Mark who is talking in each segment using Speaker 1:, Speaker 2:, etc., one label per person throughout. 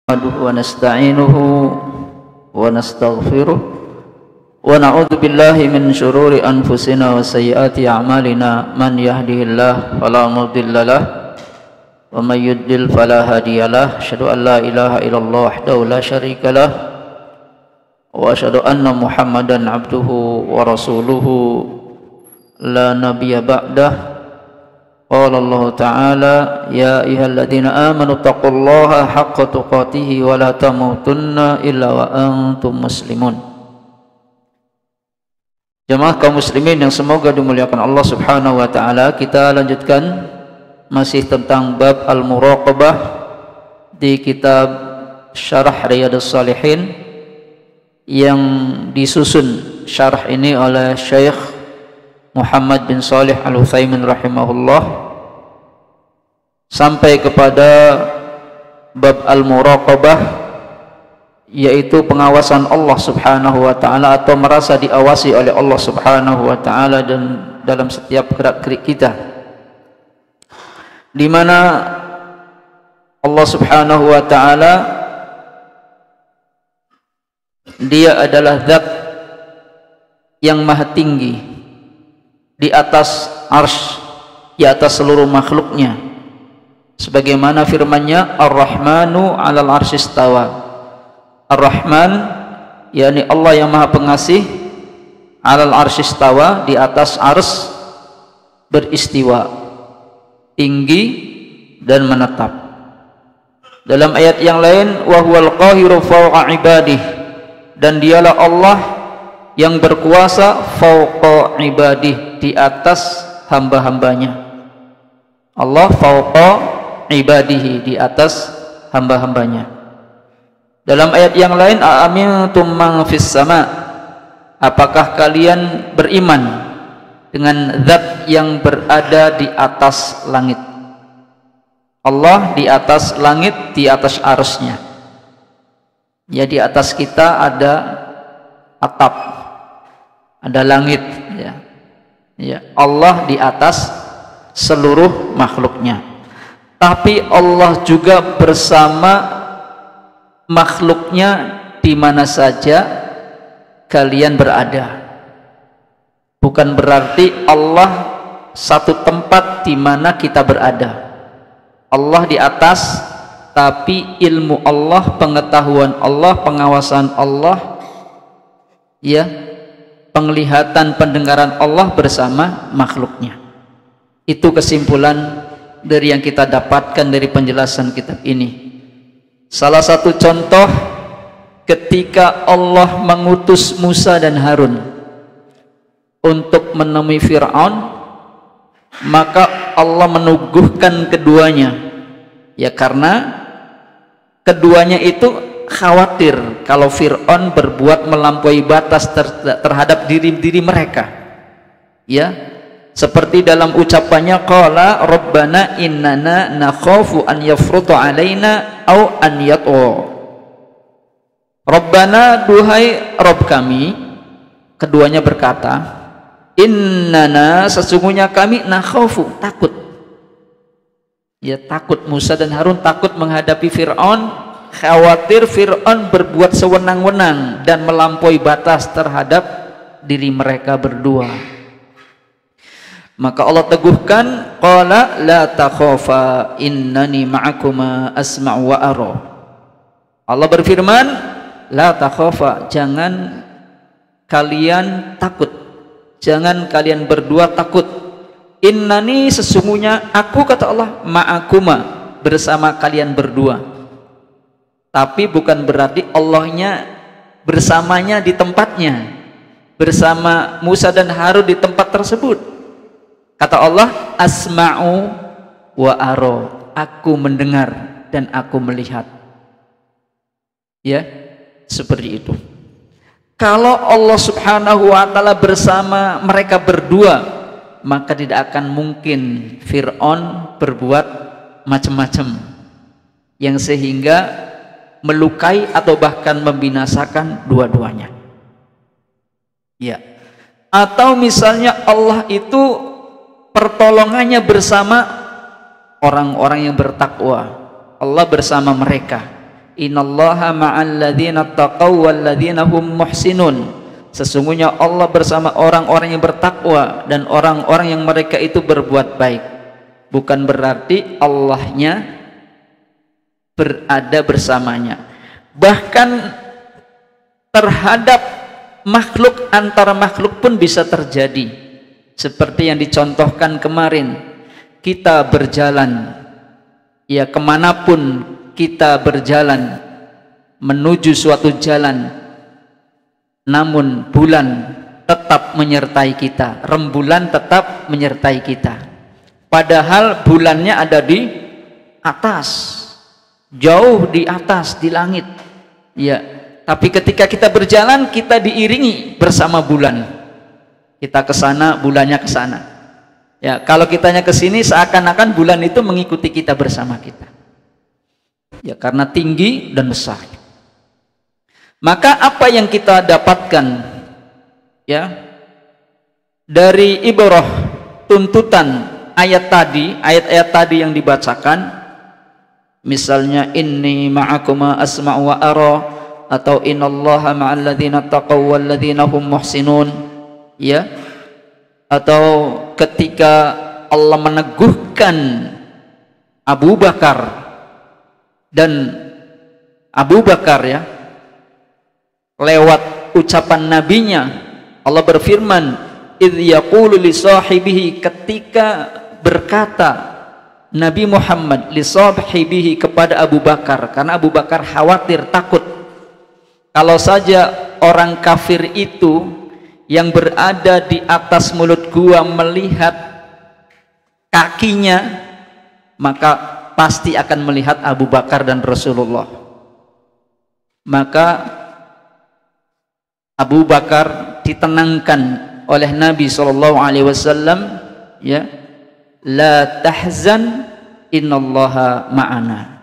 Speaker 1: نحمده ونستعينه ونستغفره ونعوذ بالله من شرور أنفسنا وسيئات أعمالنا من يهده الله فلا مضل له ومن يضلل فلا هادي له أشهد أن لا إله إلا الله وحده لا شريك له وأشهد أن محمدا عبده ورسوله لا نبي بعده قال الله تعالى يا أيها الذين آمنوا اتقوا الله حق تقاته ولا تموتن إلا وأنتم مسلمون. Jamaah kaum muslimin yang semoga dimuliakan Allah Subhanahu wa taala, kita lanjutkan masih tentang bab al-muraqabah di kitab Syarah Riyadhus Shalihin yang disusun syarah ini oleh Syekh Muhammad bin Shalih Al-Utsaimin rahimahullah sampai kepada bab al-muraqabah, yaitu pengawasan Allah Subhanahu wa taala atau merasa diawasi oleh Allah Subhanahu wa taala dan dalam setiap gerak-gerik kita, di mana Allah Subhanahu wa taala Dia adalah zat yang maha tinggi di atas arsy, di atas seluruh makhluknya, sebagaimana firman-Nya Ar-Rahmanu 'alal arsy istawa. Ar-Rahman yakni Allah yang maha pengasih, 'alal arsy istawa, di atas arsy beristiwa, tinggi dan menetap. Dalam ayat yang lain, wa huwal qahiru fawqa ibadih, dan dialah Allah yang berkuasa fawqa ibadih, di atas hamba-hambanya. Allah fawqa ibadihi, di atas hamba-hambanya. Dalam ayat yang lain, a'amintum man fis sama, apakah kalian beriman dengan zat yang berada di atas langit? Allah di atas langit, di atas arsy-Nya. Ya, di atas kita ada atap, ada langit, ya. Ya, Allah di atas seluruh makhluknya. Tapi Allah juga bersama makhluknya di mana saja kalian berada. Bukan berarti Allah satu tempat di mana kita berada. Allah di atas, tapi ilmu Allah, pengetahuan Allah, pengawasan Allah, ya, penglihatan, pendengaran Allah bersama makhluknya. Itu kesimpulan dari yang kita dapatkan dari penjelasan kitab ini. Salah satu contoh, ketika Allah mengutus Musa dan Harun untuk menemui Fir'aun, maka Allah menuguhkan keduanya, ya, karena keduanya itu khawatir kalau Fir'aun berbuat melampaui batas terhadap diri mereka, ya, seperti dalam ucapannya, qala rabbana innana nakhafu an yafruta alaina au an yatgha. Rabbana, duhai Rabb kami, keduanya berkata, innana, sesungguhnya kami, nakhafu, takut, ya, takut. Musa dan Harun takut menghadapi Fir'aun, khawatir Fir'aun berbuat sewenang-wenang dan melampaui batas terhadap diri mereka berdua. Maka Allah teguhkan, qala la takhafa innani ma'akuma asma'u wa ara. Allah berfirman, la takhafa, jangan kalian takut, jangan kalian berdua takut. Innani, sesungguhnya aku, kata Allah, ma'akuma, bersama kalian berdua. Tapi bukan berarti Allahnya bersamanya di tempatnya, bersama Musa dan Harun di tempat tersebut. Kata Allah, asma'u wa ara, aku mendengar dan aku melihat. Ya, seperti itu. Kalau Allah Subhanahu wa taala bersama mereka berdua, maka tidak akan mungkin Fir'aun berbuat macam-macam yang sehingga melukai atau bahkan membinasakan dua-duanya. Ya. Atau misalnya Allah itu pertolongannya bersama orang-orang yang bertakwa, Allah bersama mereka. Innallaha ma'al ladzina taqaw wal ladzina hum muhsinun. Sesungguhnya Allah bersama orang-orang yang bertakwa dan orang-orang yang mereka itu berbuat baik. Bukan berarti Allahnya berada bersamanya. Bahkan terhadap makhluk, antara makhluk pun bisa terjadi. Seperti yang dicontohkan kemarin, kita berjalan, ya kemanapun kita berjalan menuju suatu jalan, namun bulan tetap menyertai kita, rembulan tetap menyertai kita. Padahal bulannya ada di atas, jauh di atas, di langit, ya. Tapi ketika kita berjalan, kita diiringi bersama bulan. Kita ke sana, bulannya ke sana. Ya, kalau kitanya ke sini, seakan-akan bulan itu mengikuti kita bersama kita. Ya, karena tinggi dan besar. Maka apa yang kita dapatkan, ya, dari ibrah tuntutan ayat-ayat tadi yang dibacakan, misalnya inni ma'akuma asma'u wa ara, atau innallaha ma'al ladzina taqaw wal ladzina hum muhsinun, ya, atau ketika Allah meneguhkan Abu Bakar, dan Abu Bakar, ya, lewat ucapan nabinya, Allah berfirman, idh yaqulu li sahibihi, ketika berkata Nabi Muhammad li sahibihi kepada Abu Bakar, karena Abu Bakar khawatir, takut kalau saja orang kafir itu yang berada di atas mulut gua melihat kakinya, maka pasti akan melihat Abu Bakar dan Rasulullah. Maka Abu Bakar ditenangkan oleh Nabi SAW, ya, la tahzan innallaha ma'ana.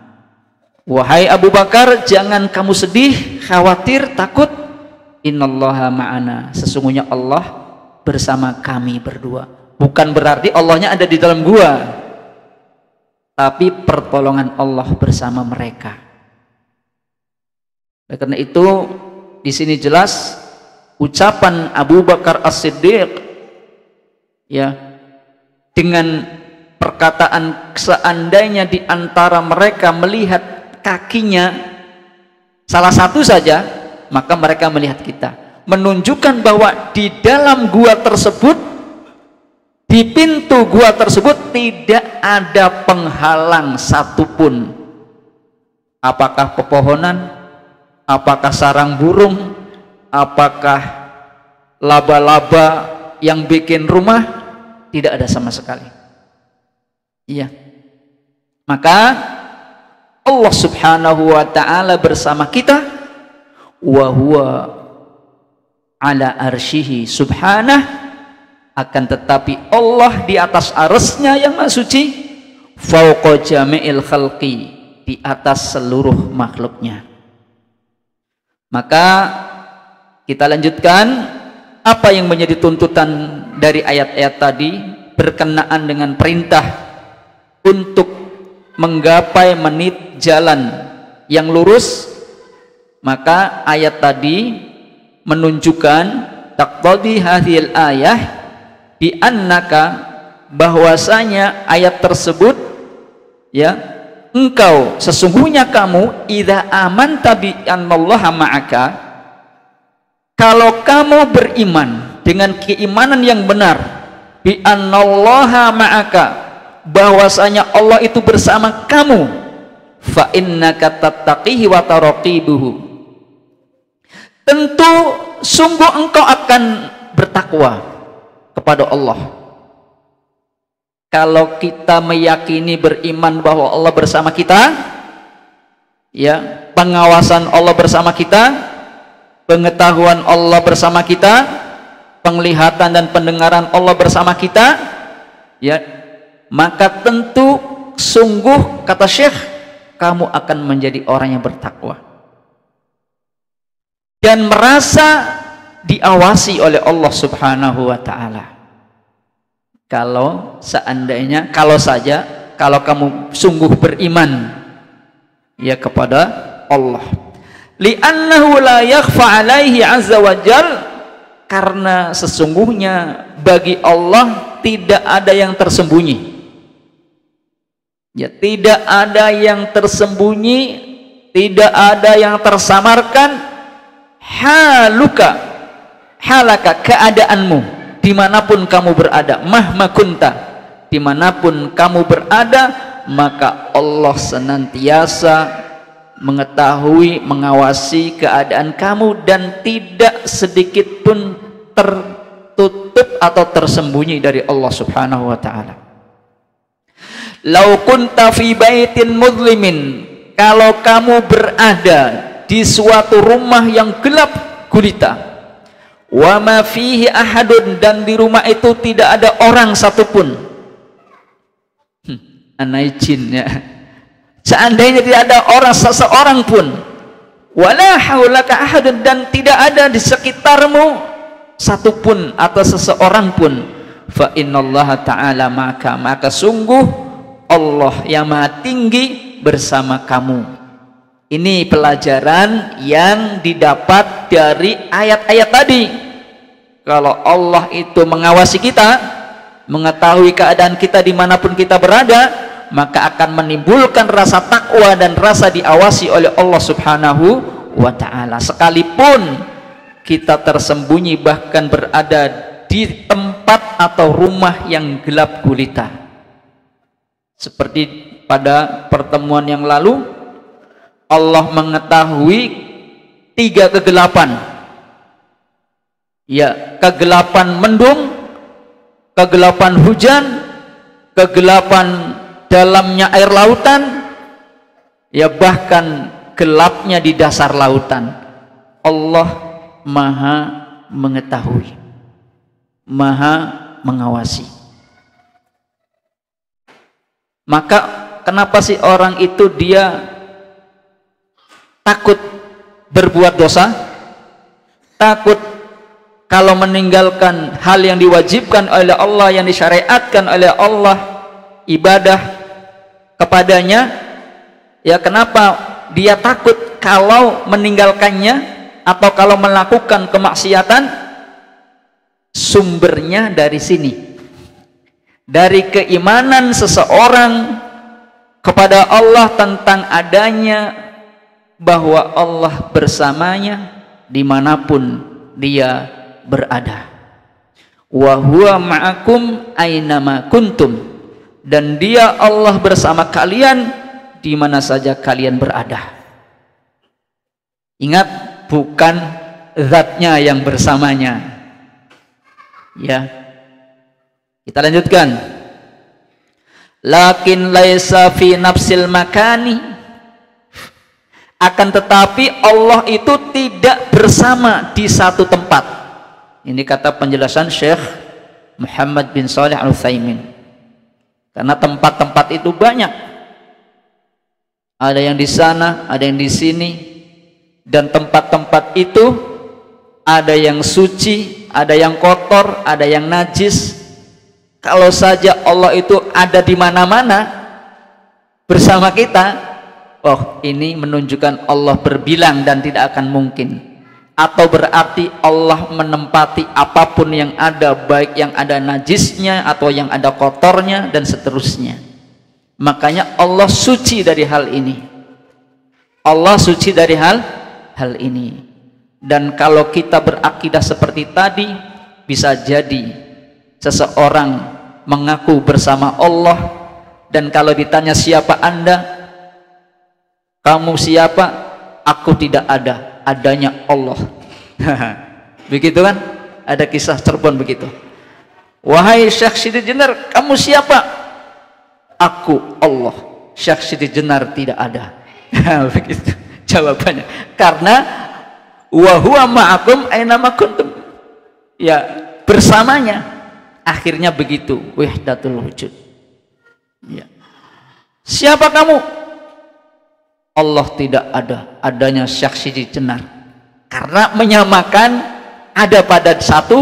Speaker 1: Wahai Abu Bakar, jangan kamu sedih, khawatir, takut. Innallaha ma'ana, sesungguhnya Allah bersama kami berdua. Bukan berarti Allahnya ada di dalam gua, tapi pertolongan Allah bersama mereka. Oleh karena itu, di sini jelas ucapan Abu Bakar As-Siddiq, ya, dengan perkataan seandainya di antara mereka melihat kakinya salah satu saja, maka mereka melihat kita, menunjukkan bahwa di dalam gua tersebut, di pintu gua tersebut tidak ada penghalang satupun. Apakah pepohonan, apakah sarang burung, apakah laba-laba yang bikin rumah, tidak ada sama sekali. Iya. Maka Allah Subhanahu wa ta'ala bersama kita, wa huwa ala arsyihi subhanah, akan tetapi Allah di atas arsy-Nya yang maha suci, fauqa jami'il khalqi, di atas seluruh makhluknya. Maka kita lanjutkan apa yang menjadi tuntutan dari ayat-ayat tadi berkenaan dengan perintah untuk menggapai menit jalan yang lurus. Maka ayat tadi menunjukkan taqtadi hadhil ayah bi annaka, bahwasanya ayat tersebut, ya, engkau sesungguhnya kamu idza amanta bi annallaha ma'aka, kalau kamu beriman dengan keimanan yang benar, bi annallaha ma'aka, bahwasanya Allah itu bersama kamu, fa innaka tattaqihi wa taraqibuhu, tentu sungguh engkau akan bertakwa kepada Allah. Kalau kita meyakini, beriman bahwa Allah bersama kita, ya, pengawasan Allah bersama kita, pengetahuan Allah bersama kita, penglihatan dan pendengaran Allah bersama kita, ya, maka tentu sungguh, kata Syekh, kamu akan menjadi orang yang bertakwa dan merasa diawasi oleh Allah Subhanahu wa ta'ala. Kalau seandainya, kalau saja, kalau kamu sungguh beriman, ya, kepada Allah. Li'annahu la yakhfa 'alaihi 'azza wa jal, karena sesungguhnya bagi Allah tidak ada yang tersembunyi. Ya, tidak ada yang tersembunyi, tidak ada yang tersamarkan. Halaka, keadaanmu dimanapun kamu berada, mahma kunta, dimanapun kamu berada, maka Allah senantiasa mengetahui, mengawasi keadaan kamu, dan tidak sedikit pun tertutup atau tersembunyi dari Allah subhanahu wa ta'ala. Lau kunta fi baitin mudlimin, kalau kamu berada di suatu rumah yang gelap gulita, wa ma fihi ahadun, dan di rumah itu tidak ada orang satupun, anai jin ya, seandainya tidak ada orang seseorang pun, wala haulaka ahadun, dan tidak ada di sekitarmu satupun atau seseorang pun, fa innallaha ta'ala maka sungguh Allah yang maha tinggi bersama kamu. Ini pelajaran yang didapat dari ayat-ayat tadi. Kalau Allah itu mengawasi kita, mengetahui keadaan kita dimanapun kita berada, maka akan menimbulkan rasa takwa dan rasa diawasi oleh Allah subhanahu wa ta'ala. Sekalipun kita tersembunyi, bahkan berada di tempat atau rumah yang gelap gulita. Seperti pada pertemuan yang lalu, Allah mengetahui 3 kegelapan. Ya, kegelapan mendung, kegelapan hujan, kegelapan dalamnya air lautan, ya bahkan gelapnya di dasar lautan. Allah maha mengetahui, maha mengawasi. Maka kenapa sih orang itu dia takut berbuat dosa, takut kalau meninggalkan hal yang diwajibkan oleh Allah, yang disyariatkan oleh Allah, ibadah kepadanya? Ya, kenapa dia takut kalau meninggalkannya atau kalau melakukan kemaksiatan? Sumbernya dari sini, dari keimanan seseorang kepada Allah tentang adanya bahwa Allah bersamanya dimanapun dia berada. Wa huwa ma'akum ainama kuntum, dan dia Allah bersama kalian di mana saja kalian berada. Ingat, bukan zatnya yang bersamanya. Ya. Kita lanjutkan. Lakin laisa fi nafsil makani, akan tetapi Allah itu tidak bersama di satu tempat. Ini kata penjelasan Syekh Muhammad bin Shalih Al-Utsaimin. Karena tempat-tempat itu banyak. Ada yang di sana, ada yang di sini, dan tempat-tempat itu ada yang suci, ada yang kotor, ada yang najis. Kalau saja Allah itu ada di mana-mana bersama kita, oh ini menunjukkan Allah berbilang dan tidak akan mungkin. Atau berarti Allah menempati apapun yang ada, baik yang ada najisnya atau yang ada kotornya dan seterusnya. Makanya Allah suci dari hal ini. Allah suci dari hal ini. Dan kalau kita berakidah seperti tadi, bisa jadi seseorang mengaku bersama Allah, dan kalau ditanya siapa Anda, kamu siapa? Aku tidak ada, adanya Allah. Begitu kan? Ada kisah Cirebon begitu. Wahai Syekh Siti Jenar, kamu siapa? Aku Allah. Syekh Siti Jenar tidak ada. Begitu jawabannya. Karena wa huwa ma'akum ainama kuntum. Ya, bersamanya. Akhirnya begitu, wahdatul wujud. Ya. Siapa kamu? Allah tidak ada, adanya Syekh Siti Jenar. Karena menyamakan ada pada satu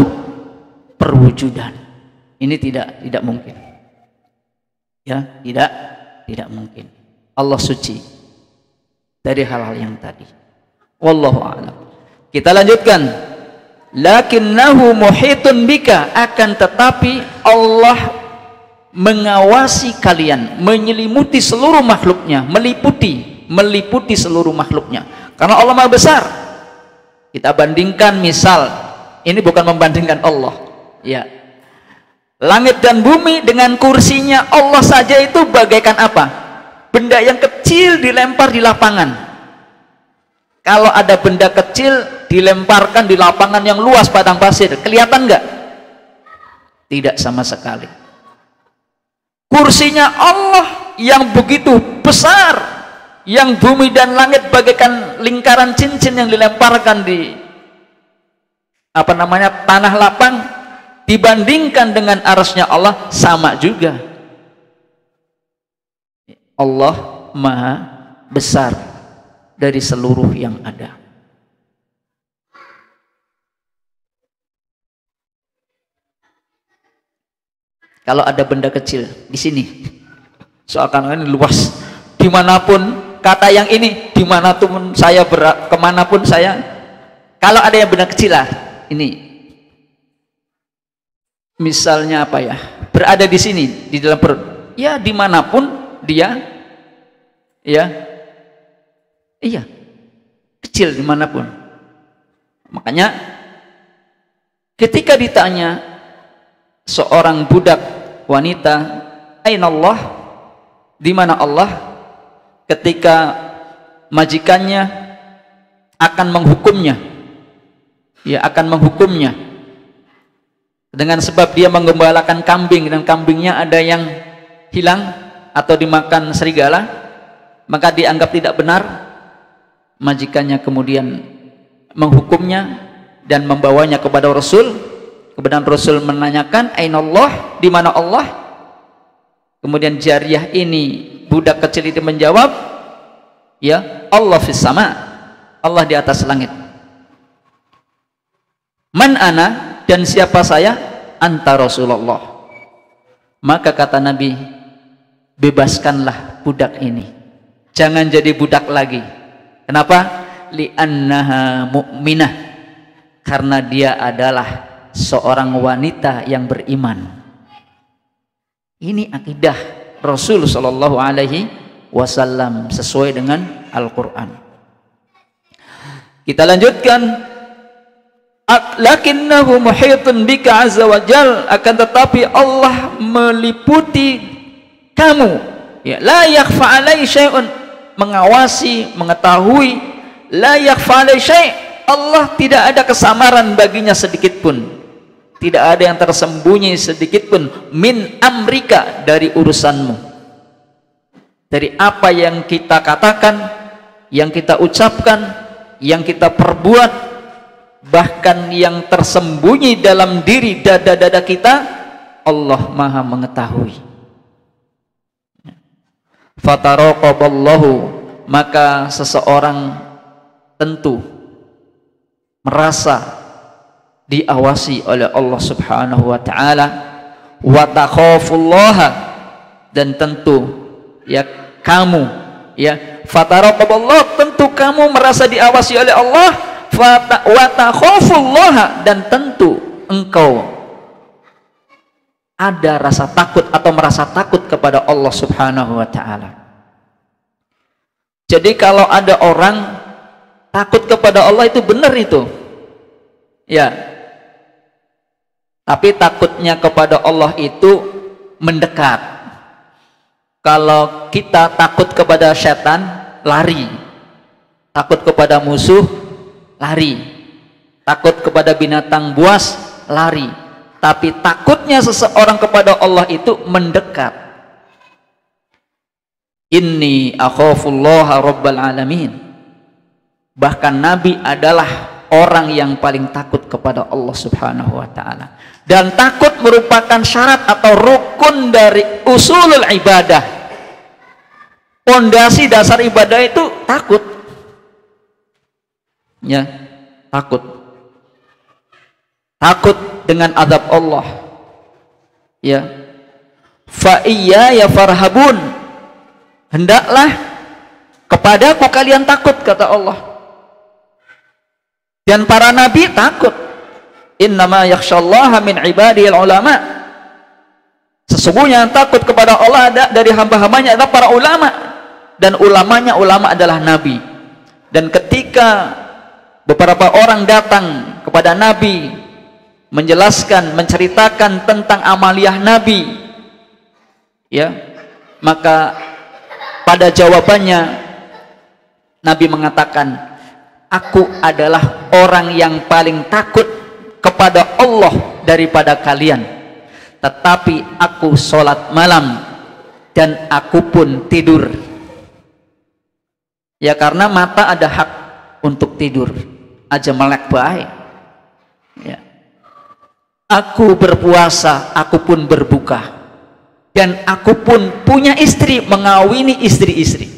Speaker 1: perwujudan. Ini tidak mungkin. Ya, tidak mungkin. Allah suci. dari hal-hal yang tadi. Wallahu a'lam. Kita lanjutkan. Lakinnahu muhitun bika, akan tetapi Allah mengawasi kalian, menyelimuti seluruh makhluknya, meliputi seluruh makhluknya. Karena Allah Maha Besar. Kita bandingkan, misal, ini bukan membandingkan Allah, ya. Langit dan bumi dengan kursinya Allah saja itu bagaikan apa? Benda yang kecil dilempar di lapangan. Kalau ada benda kecil dilemparkan di lapangan yang luas padang pasir, kelihatan nggak? Tidak sama sekali. Kursinya Allah yang begitu besar, yang bumi dan langit bagaikan lingkaran cincin yang dilemparkan di tanah lapang, dibandingkan dengan arsy-Nya Allah sama juga. Allah Maha Besar dari seluruh yang ada. Kalau ada benda kecil di sini, seakan-akan luas, dimanapun, kata yang ini, dimanapun saya kemanapun saya, kalau ada yang benda kecil lah, ini, misalnya apa ya, berada di sini, di dalam perut, ya dimanapun dia, ya, iya, kecil dimanapun. Makanya ketika ditanya seorang budak wanita, aina Allah, di mana Allah, ketika majikannya akan menghukumnya, ya akan menghukumnya dengan sebab dia menggembalakan kambing dan kambingnya ada yang hilang atau dimakan serigala, maka dianggap tidak benar. Majikannya kemudian menghukumnya dan membawanya kepada Rasul. Kemudian Rasul menanyakan, aina Allah, di mana Allah? Kemudian jariyah ini, budak kecil itu menjawab, ya Allah fis sama, Allah di atas langit. Man ana, dan siapa saya? Anta Rasulullah. Maka kata Nabi, bebaskanlah budak ini, jangan jadi budak lagi. Kenapa? Li'annaha mu'minah, karena dia adalah seorang wanita yang beriman. Ini akidah Rasul sallallahu alaihi wasallam sesuai dengan Al-Qur'an. Kita lanjutkan. Lakinnahu muhitun bika azza wa jal, akan tetapi Allah meliputi kamu, ya, la yakhfa alaihi syai'un, mengawasi, mengetahui, la yakhfa alaihi syai', Allah tidak ada kesamaran baginya sedikit pun. Tidak ada yang tersembunyi sedikit pun min amrika, dari urusanmu, dari apa yang kita katakan, yang kita ucapkan, yang kita perbuat, bahkan yang tersembunyi dalam diri dada-dada kita, Allah Maha mengetahui. Fataraqaballahu, maka seseorang tentu merasa diawasi oleh Allah Subhanahu wa taala, wa takhafullaha, dan tentu ya kamu, ya fataraqaballah, tentu kamu merasa diawasi oleh Allah, wa takhafullaha, dan tentu engkau ada rasa takut atau merasa takut kepada Allah Subhanahu wa taala. Jadi kalau ada orang takut kepada Allah itu benar itu, ya. Tapi takutnya kepada Allah itu mendekat. Kalau kita takut kepada setan, lari. Takut kepada musuh, lari. Takut kepada binatang buas, lari. Tapi takutnya seseorang kepada Allah itu mendekat. Inni akhafullaha rabbal alamin. Bahkan Nabi adalah orang yang paling takut kepada Allah Subhanahu wa taala. Dan takut merupakan syarat atau rukun dari usulul ibadah. Pondasi dasar ibadah itu takut. Ya, takut. Takut dengan azab Allah. Ya. Fa iyaya farhabun. Hendaklah Kepadaku kalian takut, kata Allah. Dan para nabi takut. Innama yakhsyallaha min ibadihil ulama. Sesungguhnya yang takut kepada Allah dari hamba-hambanya adalah para ulama. Dan ulamanya, ulama adalah nabi. Dan ketika beberapa orang datang kepada nabi menjelaskan, menceritakan tentang amaliyah nabi, ya, maka pada jawabannya nabi mengatakan, aku adalah orang yang paling takut kepada Allah daripada kalian, tetapi aku sholat malam dan aku pun tidur. Ya, karena mata ada hak untuk tidur, aja melek baik. Ya. Aku berpuasa, aku pun berbuka, dan aku pun punya istri, mengawini istri-istri.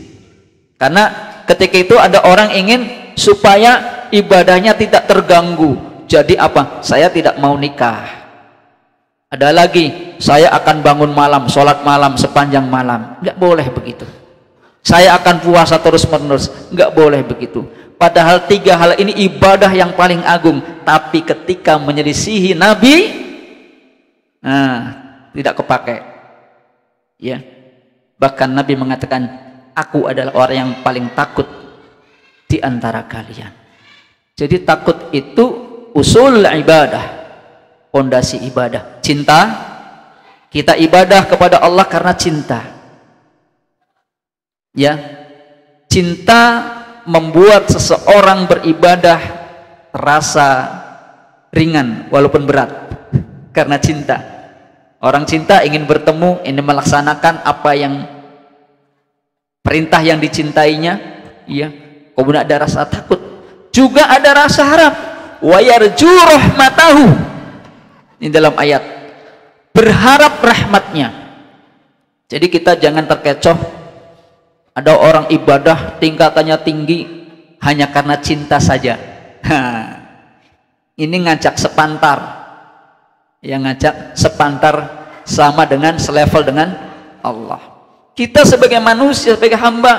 Speaker 1: Karena ketika itu ada orang ingin supaya ibadahnya tidak terganggu, jadi apa? Saya tidak mau nikah. Ada lagi, saya akan bangun malam, sholat malam sepanjang malam. Nggak boleh begitu. Saya akan puasa terus menerus. Nggak boleh begitu. Padahal tiga hal ini ibadah yang paling agung, tapi ketika menyelisihi Nabi, tidak kepakai. Ya, bahkan Nabi mengatakan, aku adalah orang yang paling takut di antara kalian. Jadi takut itu usul ibadah, pondasi ibadah. Cinta, kita ibadah kepada Allah karena cinta. Ya, cinta membuat seseorang beribadah terasa ringan walaupun berat karena cinta. Orang cinta ingin bertemu, ingin melaksanakan apa yang perintah yang dicintainya, ya. Kemudian ada rasa takut, juga ada rasa harap. Wa yarju rahmatahu. Ini dalam ayat, berharap rahmatnya. Jadi kita jangan terkecoh. Ada orang ibadah tingkatannya tinggi hanya karena cinta saja. Ini ngajak sepantar. Yang ngajak sepantar sama dengan selevel dengan Allah. Kita sebagai manusia, sebagai hamba,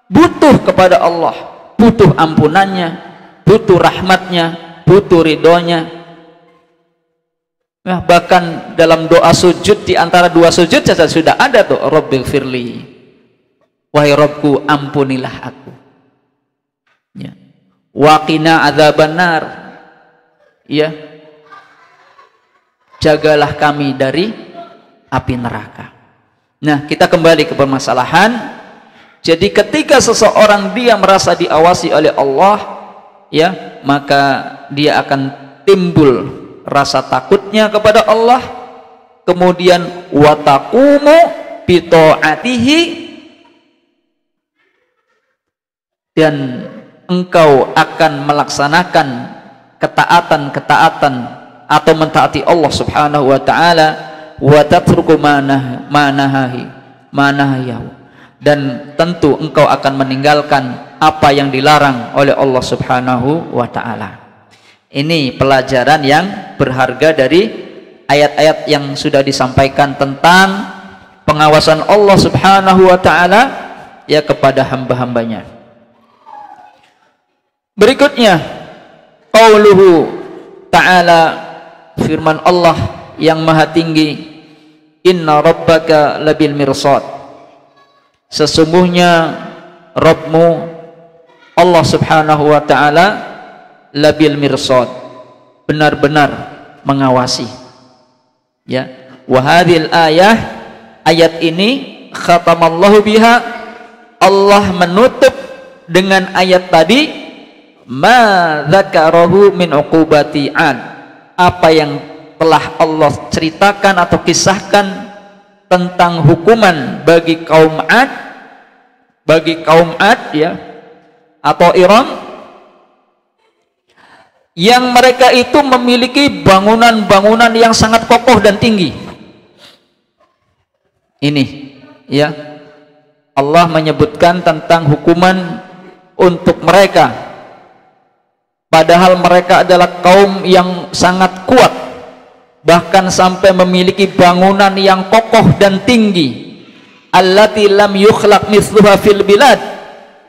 Speaker 1: butuh kepada Allah, butuh ampunannya, butuh rahmatnya, butuh ridhonya. Nah, bahkan dalam doa sujud, di antara dua sujud saja sudah ada tuh, Rabbil firli, wahai Rabbku ampunilah aku, ya. Waqina adzabannar, ya, jagalah kami dari api neraka. Nah, kita kembali ke permasalahan. Jadi ketika seseorang dia merasa diawasi oleh Allah, ya, maka dia akan timbul rasa takutnya kepada Allah, kemudian wa taqumu bi ta'atihi, dan engkau akan melaksanakan ketaatan-ketaatan atau mentaati Allah Subhanahu wa taala, wa tatruku manahayahu, dan tentu engkau akan meninggalkan apa yang dilarang oleh Allah Subhanahu wa taala. Ini pelajaran yang berharga dari ayat-ayat yang sudah disampaikan tentang pengawasan Allah Subhanahu wa taala, ya, kepada hamba-hambanya. Berikutnya qauluhu ta'ala, firman Allah yang maha tinggi, inna rabbaka labil mirsad, sesungguhnya Rabbmu Allah Subhanahu wa ta'ala labil mirsad, benar-benar mengawasi, ya. Wa hadhil ayah, ayat ini khatamallahu biha, Allah menutup dengan ayat tadi, ma dzakarahu min uqubati ad, apa yang telah Allah ceritakan atau kisahkan tentang hukuman bagi kaum Ad, ya, atau Iram, yang mereka itu memiliki bangunan-bangunan yang sangat kokoh dan tinggi. Ini, ya, Allah menyebutkan tentang hukuman untuk mereka, padahal mereka adalah kaum yang sangat kuat, bahkan sampai memiliki bangunan yang kokoh dan tinggi. Allati lam yukhlaq mithluha fil bilad,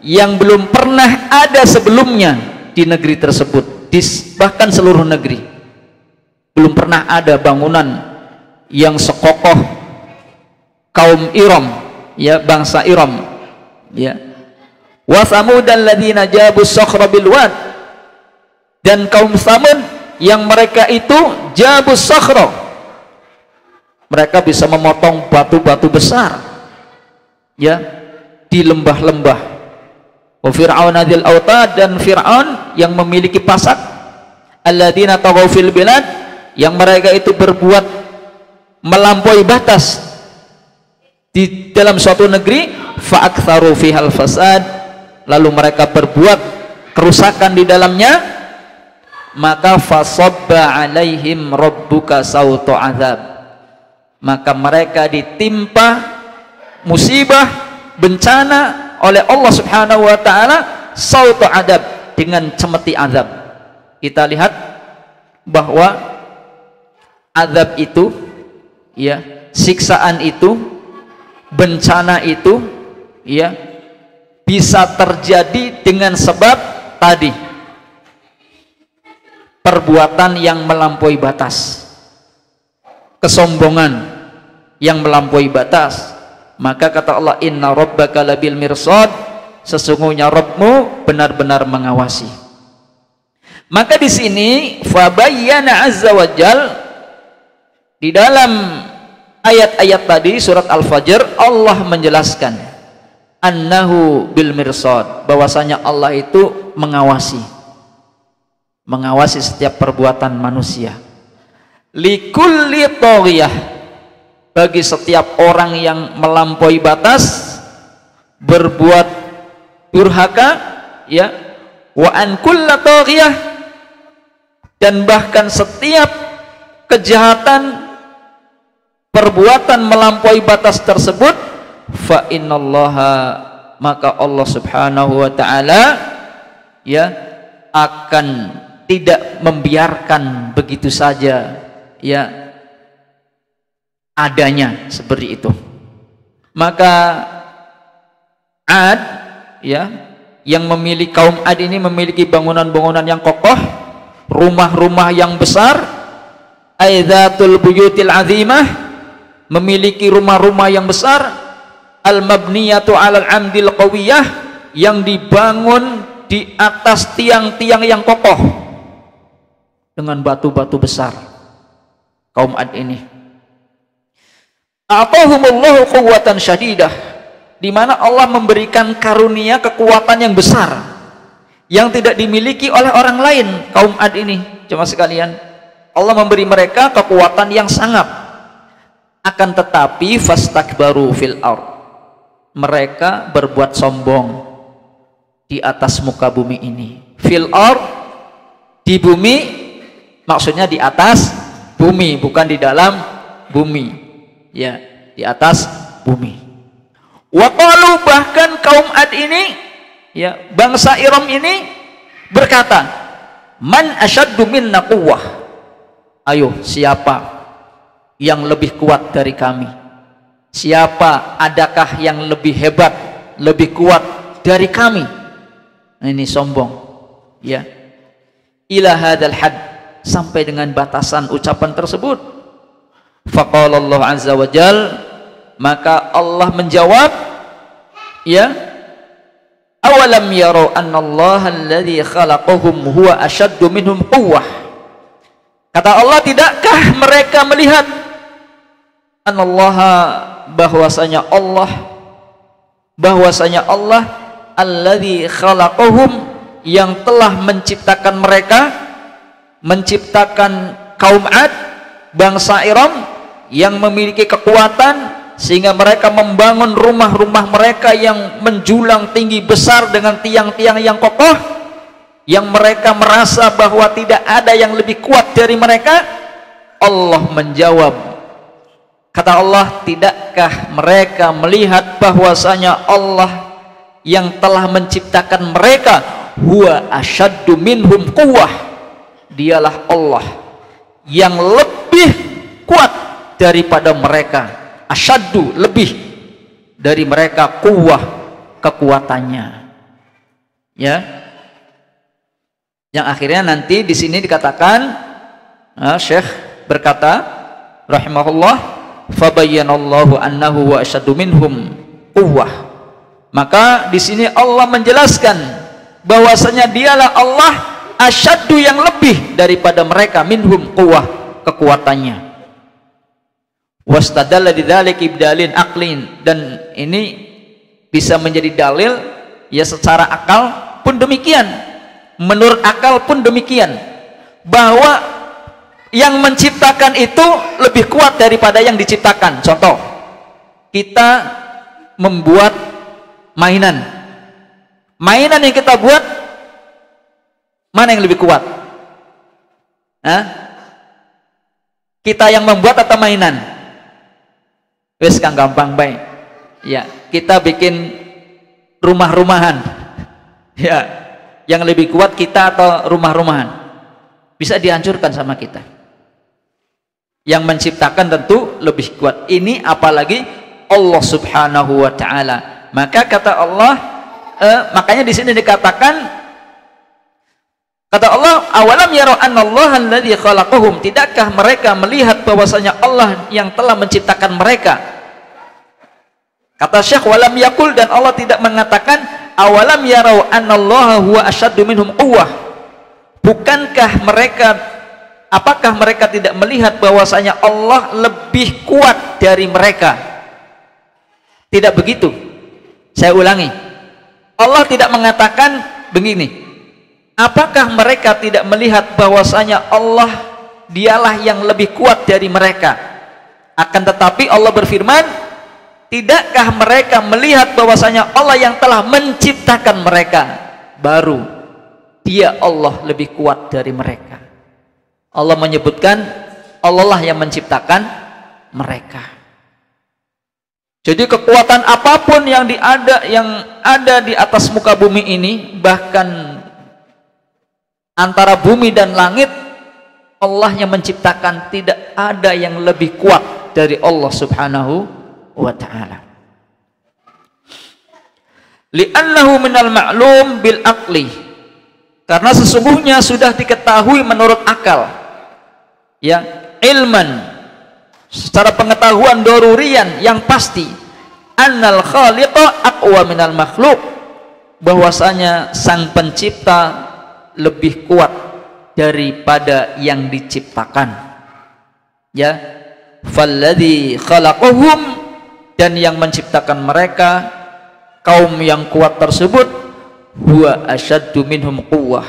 Speaker 1: yang belum pernah ada sebelumnya di negeri tersebut, bahkan seluruh negeri belum pernah ada bangunan yang sekokoh kaum Iram, ya, bangsa Iram, ya. Wa Thamudal ladzina jabu sakhra bil wad, dan kaum Thamud yang mereka itu jabu sakhra, mereka bisa memotong batu-batu besar, ya, di lembah-lembah. Wa Fir'aun dzil autad, dan Fir'aun yang memiliki pasak, alladzina taghaw fil bilad, yang mereka itu berbuat melampaui batas di dalam suatu negeri, fa'aktsaru fihal fasad, lalu mereka berbuat kerusakan di dalamnya, maka fasabba alaihim rabbuka sautu azab, maka mereka ditimpa musibah, bencana oleh Allah Subhanahu wa taala, sautu adab, dengan cemeti azab. Kita lihat bahwa azab itu, ya, siksaan itu, bencana itu, ya, bisa terjadi dengan sebab tadi, perbuatan yang melampaui batas, kesombongan yang melampaui batas. Maka kata Allah, inna rabbaka labil mirsad, sesungguhnya Rabbmu benar-benar mengawasi. Maka di sini fabayyana azza wajal, di dalam ayat-ayat tadi surat Al-Fajr, Allah menjelaskan annahu bil mirsad, bahwasanya Allah itu mengawasi setiap perbuatan manusia. Likulli taghiyah, bagi setiap orang yang melampaui batas, berbuat durhaka, ya, wa an kulla taghiyah, dan bahkan setiap kejahatan, perbuatan melampaui batas tersebut, fa innallaha, maka Allah Subhanahu wa taala, ya, akan tidak membiarkan begitu saja, ya, adanya seperti itu. Maka Ad, ya, yang memiliki kaum Ad ini memiliki bangunan-bangunan yang kokoh, rumah-rumah yang besar, aidzatul buyutil azimah, memiliki rumah-rumah yang besar, al-mabniyatu 'alal 'amdil qawiyah, yang dibangun di atas tiang-tiang yang kokoh dengan batu-batu besar. Kaum Ad ini atahumullahu quwwatan syadidah, di mana Allah memberikan karunia kekuatan yang besar yang tidak dimiliki oleh orang lain. Kaum Ad ini, cuma sekalian, Allah memberi mereka kekuatan yang sangat. Akan tetapi fastakbaru fil ard, mereka berbuat sombong di atas muka bumi ini. Fil ard, di bumi, maksudnya di atas bumi, bukan di dalam bumi, ya, di atas bumi. Wa qalu, bahkan kaum Ad ini, ya, bangsa Iram ini berkata, man asyaddu minna quwwah, ayo, siapa yang lebih kuat dari kami? Siapa, adakah yang lebih hebat, lebih kuat dari kami? Nah, ini sombong, ya, ila hadzal had, sampai dengan batasan ucapan tersebut. Faqala Allah azza wa jal, maka Allah menjawab, ya, awalam yarau annallaha alladzi khalaqahum huwa asyaddu minhum quwwah, kata Allah, tidakkah mereka melihat anallaha, bahwasanya Allah alladzi khalaqahum, yang telah menciptakan mereka, menciptakan kaum Ad, bangsa Iram, yang memiliki kekuatan sehingga mereka membangun rumah-rumah mereka yang menjulang tinggi besar dengan tiang-tiang yang kokoh, yang mereka merasa bahwa tidak ada yang lebih kuat dari mereka. Allah menjawab, kata Allah, tidakkah mereka melihat bahwasanya Allah yang telah menciptakan mereka, huwa asyaddu minhum quwwah, dialah Allah yang lebih kuat daripada mereka, asyaddu, lebih dari mereka, quwwah, kekuatannya. Ya. Yang akhirnya nanti di sini dikatakan Syekh berkata rahimahullah, fabayyanallahu annahu wa asyaddu minhum quwwah. Maka di sini Allah menjelaskan bahwasanya dialah Allah asyaddu yang lebih daripada mereka, minhum quwwah, kekuatannya. Wastadalla lidzalik ibdalin aqlin, dan ini bisa menjadi dalil ya secara akal pun demikian, menurut akal pun demikian, bahwa yang menciptakan itu lebih kuat daripada yang diciptakan. Contoh, kita membuat mainan yang kita buat, mana yang lebih kuat? Kita yang membuat atau mainan? Wes kang gampang baik. Ya, kita bikin rumah-rumahan. Ya, yang lebih kuat kita atau rumah-rumahan? Bisa dihancurkan sama kita. Yang menciptakan tentu lebih kuat. Ini apalagi Allah Subhanahu wa taala. Maka kata Allah, makanya di sini dikatakan, kata Allah, awalam yara annallaha alladzi khalaqahum, tidakkah mereka melihat bahwasanya Allah yang telah menciptakan mereka? Kata Syekh, walam yakul, dan Allah tidak mengatakan awalam yarau annallaha huwa asyaddu minhum quwwah. Bukankah mereka, apakah mereka tidak melihat bahwasanya Allah lebih kuat dari mereka? Tidak begitu. Saya ulangi, Allah tidak mengatakan begini, apakah mereka tidak melihat bahwasanya Allah dialah yang lebih kuat dari mereka? Akan tetapi Allah berfirman, tidakkah mereka melihat bahwasanya Allah yang telah menciptakan mereka, baru dia Allah lebih kuat dari mereka. Allah menyebutkan Allah lah yang menciptakan mereka. Jadi kekuatan apapun yang ada di atas muka bumi ini, bahkan antara bumi dan langit, Allah yang menciptakan, tidak ada yang lebih kuat dari Allah Subhanahu wa ta'ala. Li'annahu minal ma'lum bil aqli, karena sesungguhnya sudah diketahui menurut akal, ya, ilman, secara pengetahuan dorurian yang pasti, annal khaliqa aqwa minal makhluk, bahwasanya sang pencipta lebih kuat daripada yang diciptakan. Ya, falladzi khalaqahum, dan yang menciptakan mereka, kaum yang kuat tersebut, huwa asyaddu minhum quwwah,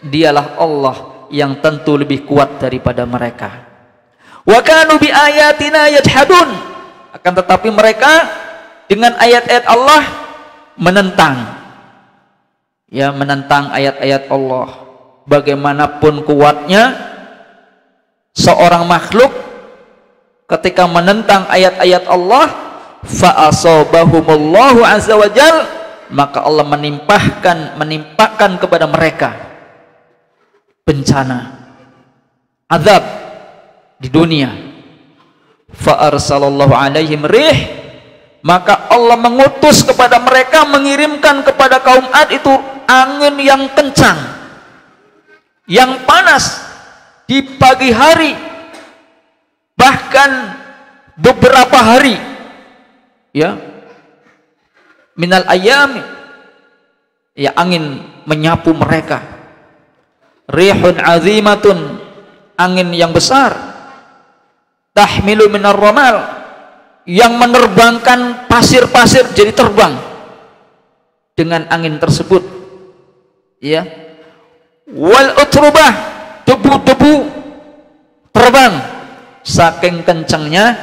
Speaker 1: dialah Allah yang tentu lebih kuat daripada mereka. Wa kanu bi ayatina yajhadun, akan tetapi mereka dengan ayat-ayat Allah menentang, ya, menentang ayat-ayat Allah. Bagaimanapun kuatnya seorang makhluk, ketika menentang ayat-ayat Allah, fa'asobahumullahu azza wa jal, maka Allah menimpakan kepada mereka bencana, azab di dunia. Fa'arsalallahu alaihim rih, maka Allah mengutus kepada mereka, mengirimkan kepada kaum Ad itu angin yang kencang, yang panas di pagi hari, bahkan beberapa hari, ya, minal ayam, ya, angin menyapu mereka. Rihun azimatun, angin yang besar. Tahmilu minar ramal, yang menerbangkan pasir-pasir jadi terbang dengan angin tersebut, ya. Wal utrubah, debu-debu terbang saking kencangnya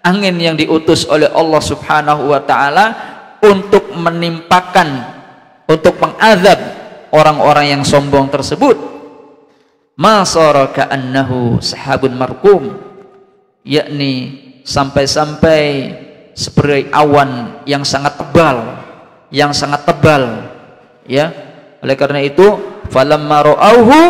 Speaker 1: angin yang diutus oleh Allah Subhanahu wa ta'ala untuk menimpakan, untuk mengazab orang-orang yang sombong tersebut. Ma sara ka'annahu sahabun markum, yakni sampai-sampai seperti awan yang sangat tebal, ya. Oleh karena itu, falamma ra'auhu,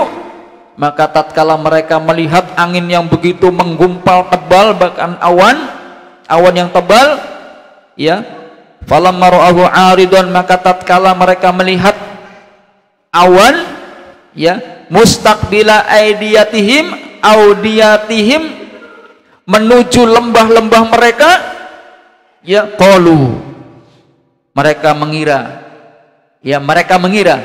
Speaker 1: maka tatkala mereka melihat angin yang begitu menggumpal tebal, bahkan awan yang tebal, ya, falamma ra'ahu 'aridan, maka tatkala mereka melihat awan ya, mustaqbila aidiyatihim audiyatihim, menuju lembah-lembah mereka ya, qalu, mereka mengira ya, mereka mengira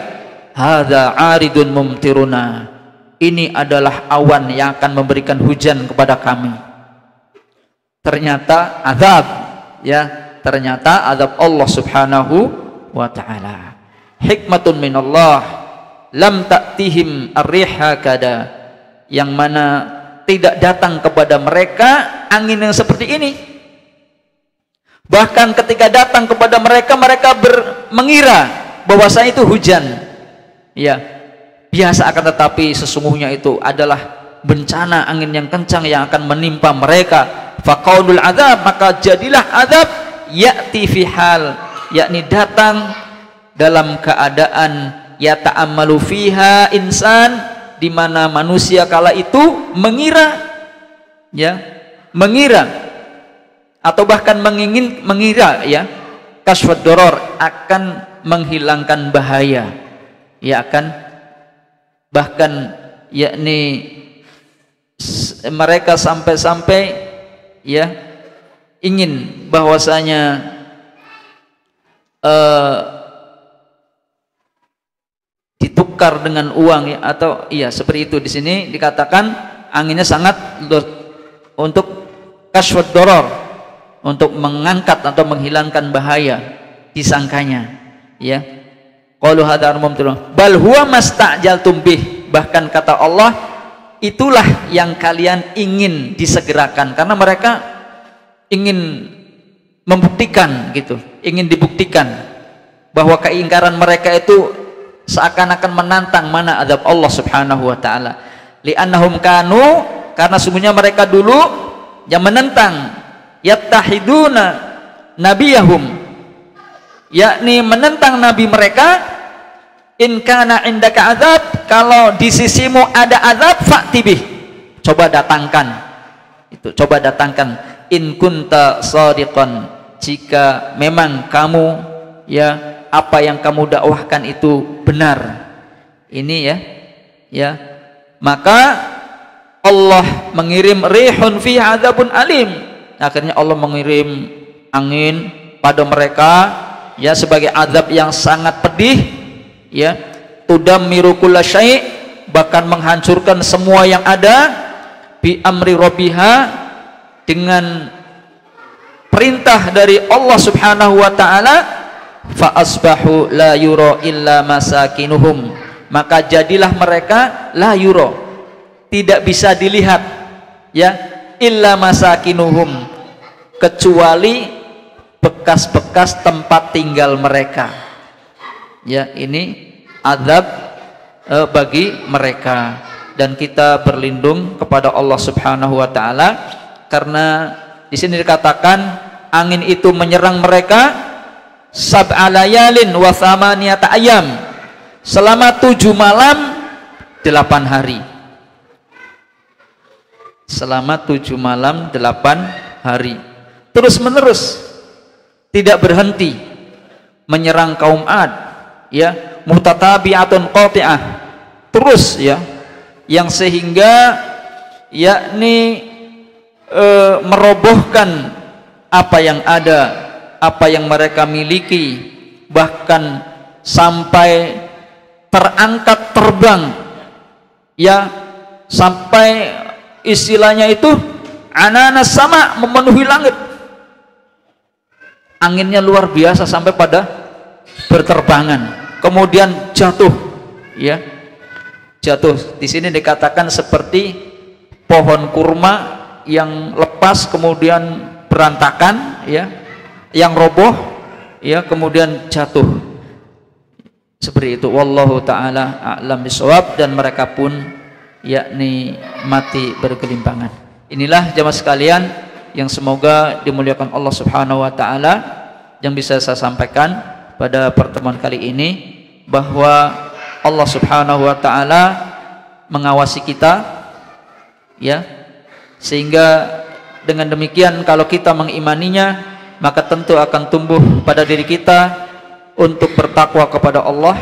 Speaker 1: hadza aridun mumtiruna, ini adalah awan yang akan memberikan hujan kepada kami. Ternyata azab ya, ternyata azab Allah Subhanahu wa taala. Hikmatun minallah lam ta'tihim ar-riha kada, yang mana tidak datang kepada mereka angin yang seperti ini. Bahkan ketika datang kepada mereka, mereka mengira bahwasanya itu hujan ya, biasa, akan tetapi sesungguhnya itu adalah bencana angin yang kencang yang akan menimpa mereka. Faqaulul azab, maka jadilah azab ya'ti fi hal, yakni datang dalam keadaan ya ta'ammalu fiha insan, di mana manusia kala itu mengira ya, mengira atau bahkan mengira ya, kasfad doror, akan menghilangkan bahaya ya, akan bahkan yakni mereka sampai-sampai ya ingin bahwasanya ditukar dengan uang ya, atau iya seperti itu. Di sini dikatakan anginnya sangat untuk kasfud doror, untuk mengangkat atau menghilangkan bahaya, disangkanya ya. Qalu hadza mumtirun bal huwa mastajaltum bih, bahkan kata Allah, itulah yang kalian ingin disegerakan, karena mereka ingin membuktikan gitu, ingin dibuktikan bahwa keingkaran mereka itu seakan-akan menantang mana azab Allah Subhanahu wa taala. Li'annahum kanu, karena sungguhnya mereka dulu yang menentang, yattahiduna nabiyahum, yakni menentang nabi mereka. In kana indaka azab, kalau di sisimu ada azab, fa'tibih, coba datangkan itu, coba datangkan. In kunta shadiqan, jika memang kamu ya, apa yang kamu dakwahkan itu benar. Ini ya, maka Allah mengirim rihun fiha adzabun alim, akhirnya Allah mengirim angin pada mereka ya, sebagai azab yang sangat pedih ya, tudammiru kulla syai', bahkan menghancurkan semua yang ada, bi amri rabbiha, dengan perintah dari Allah Subhanahu wa taala. Fa asbahu la yura illa masakinuhum, maka jadilah mereka la yura, tidak bisa dilihat ya, illa masakinuhum, kecuali bekas-bekas tempat tinggal mereka ya. Ini azab bagi mereka, dan kita berlindung kepada Allah Subhanahu wa taala, karena di sini dikatakan angin itu menyerang mereka sab'a layalin wa thamaniyata ayyam, selama 7 malam 8 hari, selama 7 malam 8 hari, terus menerus, tidak berhenti menyerang kaum Ad ya, mutatabi'atun qati'ah, terus ya, yang sehingga yakni merobohkan apa yang ada, apa yang mereka miliki, bahkan sampai terangkat terbang ya, sampai istilahnya itu ananas sama, memenuhi langit, anginnya luar biasa sampai pada berterbangan, kemudian jatuh ya, jatuh. Di sini dikatakan seperti pohon kurma yang lepas kemudian berantakan ya, yang roboh ya, kemudian jatuh, seperti itu. Wallahu taala a'lam bishawab, dan mereka pun yakni mati bergelimpangan. Inilah jamaah sekalian yang semoga dimuliakan Allah Subhanahu wa taala, yang bisa saya sampaikan pada pertemuan kali ini, bahwa Allah Subhanahu wa taala mengawasi kita ya, sehingga dengan demikian kalau kita mengimaninya, maka tentu akan tumbuh pada diri kita untuk bertakwa kepada Allah,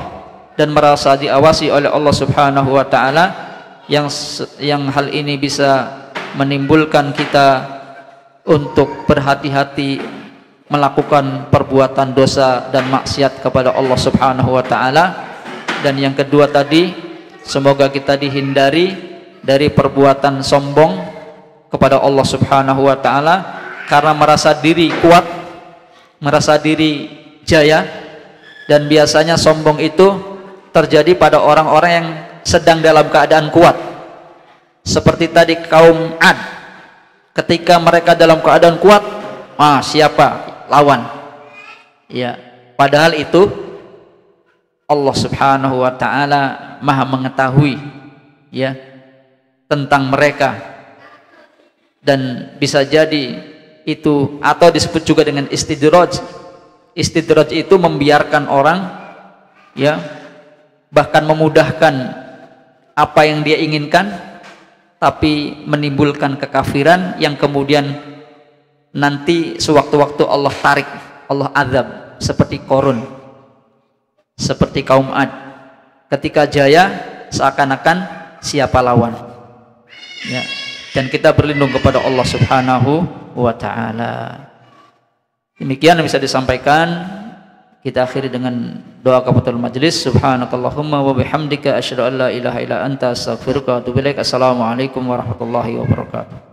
Speaker 1: dan merasa diawasi oleh Allah Subhanahu wa taala, yang hal ini bisa menimbulkan kita untuk berhati-hati melakukan perbuatan dosa dan maksiat kepada Allah Subhanahu wa taala. Dan yang kedua tadi, semoga kita dihindari dari perbuatan sombong kepada Allah Subhanahu wa taala karena merasa diri kuat, merasa diri jaya. Dan biasanya sombong itu terjadi pada orang-orang yang sedang dalam keadaan kuat, seperti tadi kaum Ad. Ketika mereka dalam keadaan kuat, siapa lawan? Ya, padahal itu Allah Subhanahu wa taala Maha mengetahui ya tentang mereka. Dan bisa jadi itu, atau disebut juga dengan istidraj. Istidraj itu membiarkan orang ya, bahkan memudahkan apa yang dia inginkan, tapi menimbulkan kekafiran yang kemudian nanti sewaktu-waktu Allah tarik, Allah azab, seperti Qarun, seperti kaum Ad. Ketika jaya seakan-akan siapa lawan ya. Dan kita berlindung kepada Allah Subhanahu wa taala. Demikian yang bisa disampaikan. Kita akhiri dengan doa kafatul majlis. Subhanakallahumma wa bihamdika asyhadu an la ilaha illa anta astaghfiruka wa atubu ilaik. Assalamualaikum warahmatullahi wabarakatuh.